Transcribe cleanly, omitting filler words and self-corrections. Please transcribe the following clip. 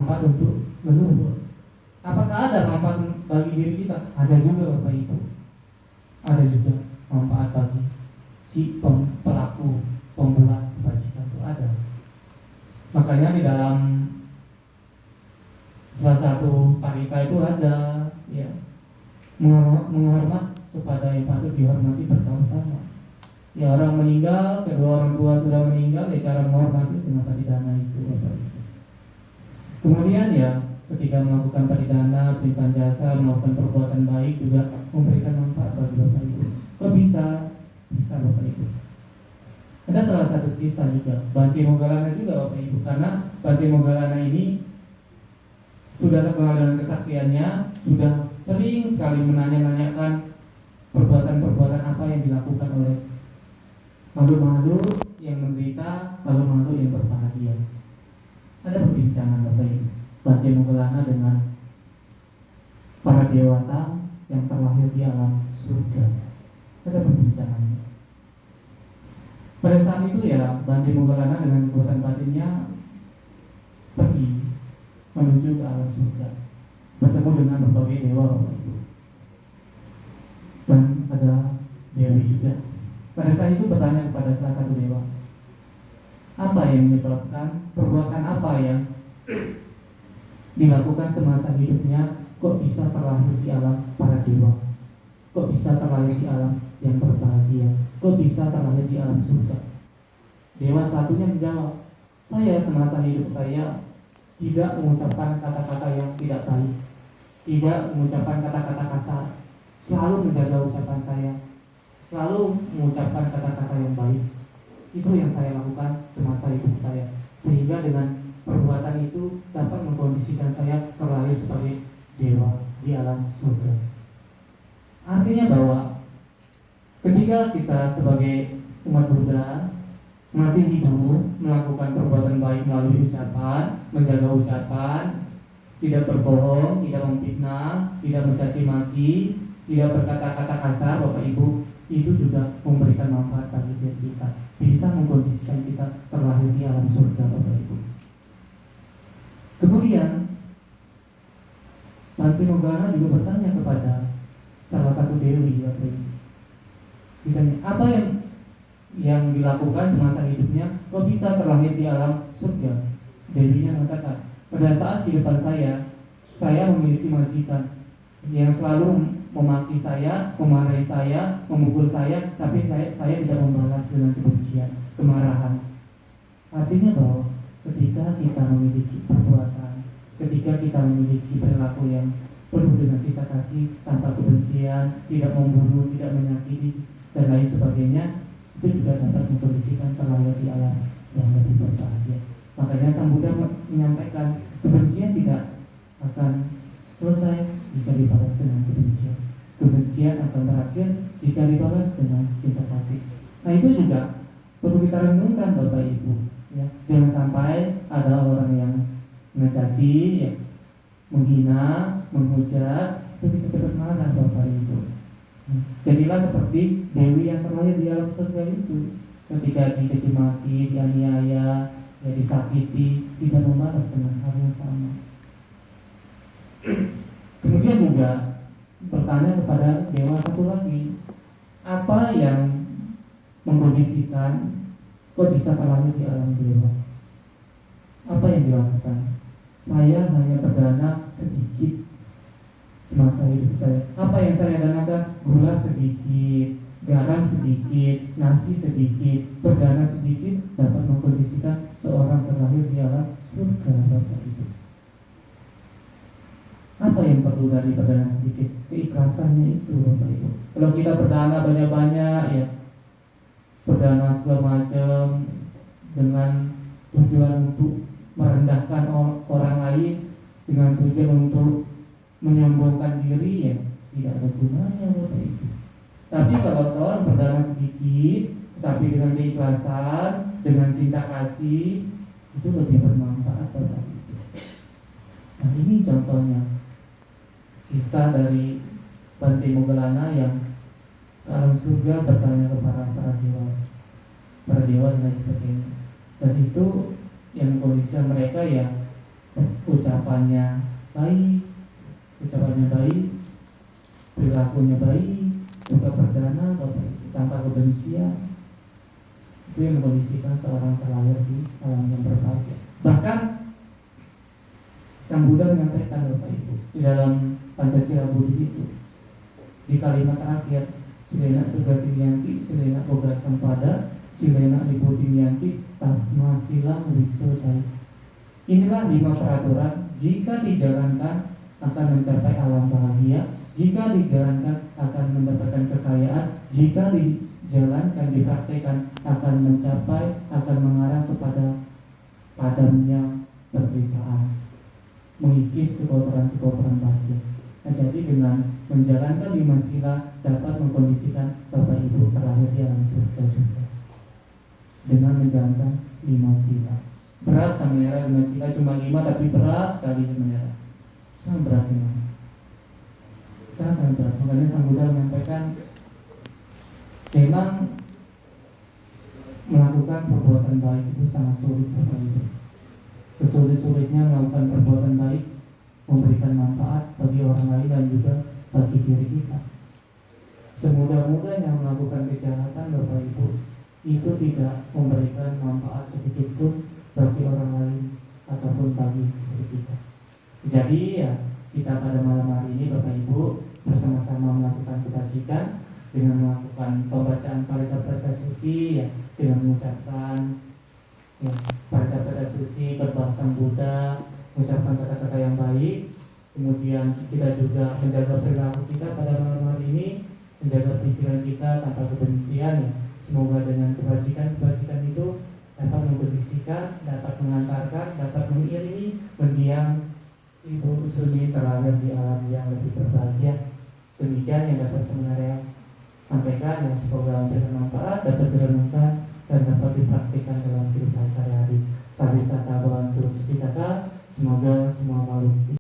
manfaat untuk leluhur. Apakah ada manfaat bagi diri kita? Ada juga Bapak Ibu. Ada juga manfaat bagi si pelaku pembuat kebajikan itu ada. Makanya di dalam salah satu parita itu ada ya menghormat kepada yang patut dihormati pertama-tama. Ya orang meninggal, kedua orang tua sudah meninggal, ya cara menghormati dengan paridana itu Bapak Ibu. Kemudian ya ketika melakukan paridana, berikan jasa, melakukan perbuatan baik juga memberikan manfaat bagi Bapak Ibu. Kok bisa? Bisa Bapak Ibu. Ada salah satu kisah juga, Bhante Moggallana juga Bapak Ibu. Karena Bhante Moggallana ini sudah terkenal dengan kesaktiannya, sudah sering sekali menanya-nanyakan perbuatan-perbuatan apa yang dilakukan oleh makhluk-makhluk yang menderita, makhluk-makhluk yang berbahagia. Ada perbincangan Bapak Ibu, Bhante Moggallana dengan para dewata yang terlahir di alam surga. Ada perbincangannya. Pada saat itu ya Bhante Moggallana dengan kekuatan batinnya pergi menuju ke alam surga, bertemu dengan berbagai dewa Bapak Ibu. Dan ada dewi juga. Pada saat itu bertanya kepada salah satu dewa, apa yang menyebabkan perbuatan apa yang dilakukan semasa hidupnya kok bisa terlahir di alam para dewa, kok bisa terlahir di alam yang berbahagia, kok bisa terlahir di alam surga. Dewa satunya menjawab, saya semasa hidup saya tidak mengucapkan kata-kata yang tidak baik, tidak mengucapkan kata-kata kasar, selalu menjaga ucapan saya, selalu mengucapkan kata-kata yang baik. Itu yang saya lakukan semasa hidup saya, sehingga dengan perbuatan itu dapat mengkondisikan saya terlahir sebagai dewa di alam surga. Artinya bahwa ketika kita sebagai umat Buddha masih hidup, melakukan perbuatan baik melalui ucapan, menjaga ucapan, tidak berbohong, tidak memfitnah, tidak mencaci maki, tidak berkata-kata kasar, Bapak Ibu, itu juga memberikan manfaat bagi diri kita, bisa mengkondisikan kita terlahir di alam surga Bapak Ibu. Kemudian Bhante Moggallana juga bertanya kepada salah satu dewi Bapak Ibu. Ditanya, apa yang dilakukan semasa hidupnya kok bisa terlahir di alam surga? Dewinya mengatakan, pada saat kehidupan saya memiliki majikan yang selalu memaki saya, memarahi saya, memukul saya, tapi saya tidak membalas dengan kebencian, kemarahan. Artinya bahwa ketika kita memiliki perbuatan, ketika kita memiliki perilaku yang penuh dengan cinta kasih, tanpa kebencian, tidak membunuh, tidak menyakiti, dan lain sebagainya, itu juga dapat mengkondisikan terlahir di alam yang lebih berbahagia. Makanya Sang Buddha menyampaikan kebencian tidak akan selesai jika dibalas dengan kebencian. Kebencian akan berakhir jika dibalas dengan cinta kasih. Nah itu juga perlu kita renungkan Bapak Ibu. Ya, jangan sampai ada orang yang mencaci, ya, menghina, menghujat, itu kita cepat marah Bapak Ibu. Jadilah seperti dewi yang terlahir di alam surga itu. Ketika dicaci maki, dianiaya, ya disakiti, tidak membalas dengan hal yang sama. Kemudian juga bertanya kepada dewa satu lagi, apa yang mengkondisikan kok bisa terlahir di alam dewa? Apa yang dilakukan? Saya hanya berdana sedikit semasa hidup saya. Apa yang saya danakan? Gula sedikit, garam sedikit, nasi sedikit, berdana sedikit dapat mengkondisikan seorang terlahir di alam surga Bapak Ibu. Apa yang perlu dari berdana sedikit? Keikhlasannya itu Bapak Ibu. Kalau kita berdana banyak-banyak ya, berdana segala macam dengan tujuan untuk merendahkan orang lain, dengan tujuan untuk menyombongkan diri, ya tidak ada gunanya Bapak Ibu. Tapi kalau seorang berdana sedikit tapi dengan keikhlasan, dengan cinta kasih, itu lebih bermanfaat Bapak Ibu. Nah ini contohnya kisah dari Bhante Moggallana yang ke alam surga bertanya kepada para dewa dan lain sebagainya. Dan itu yang kondisi mereka ya ucapannya baik, perilakunya baik, juga berdana Bapak Ibu, tanpa kebencian. Itu yang mengkondisikan seorang terlahir di alam yang berbahagia. Bahkan Sang Buddha menyampaikan Bapak Ibu di dalam Pancasila Buddhis itu, di kalimat terakhir, Silena Sugatimiyanti, Silena Boga Sampada, Silena Libutimiyanti, Tasma Silang Wisodai. Inilah 5 peraturan jika dijalankan akan mencapai alam bahagia, jika dijalankan akan mendapatkan kekayaan, jika dijalankan, dipraktekkan akan mencapai, akan mengarah kepada padamnya penderitaan, mengikis kekotoran-kekotoran batin. Nah, jadi dengan menjalankan 5 sila dapat mengkondisikan Bapak Ibu terlahir di alam surga juga. Dengan menjalankan 5 sila. Berat sebenarnya 5 sila, cuma 5 tapi berat sekali sebenarnya. Sangat berat memang. Sangat berat. Makanya Sang Buddha menyampaikan memang melakukan perbuatan baik itu sangat sulit Bapak Ibu. Sesulit-sulitnya melakukan perbuatan baik, memberikan manfaat bagi orang lain dan juga bagi diri kita. Semudah-mudahnya melakukan kejahatan Bapak Ibu, itu tidak memberikan manfaat sedikit pun bagi orang lain ataupun bagi diri kita. Jadi ya, kita pada malam hari ini Bapak Ibu bersama-sama melakukan kebajikan dengan melakukan pembacaan parita-parita suci ya, dengan mengucapkan ya, parita-parita suci, berbahasa Buddha, mengucapkan kata-kata yang baik. Kemudian kita juga menjaga perilaku kita pada malam hari ini, menjaga pikiran kita tanpa kebencian ya. Semoga dengan kebajikan-kebajikan itu dapat mengkondisikan, dapat mengantarkan, dapat mengiringi mendiang Ibu Suni terlahir di alam yang lebih berbahagia. Demikian yang dapat sebenarnya sampaikan, yang semoga bermanfaat, dapat direnungkan dan dapat dipraktikkan dalam kehidupan sehari-hari. Sabi sata bantu semoga semua makhluk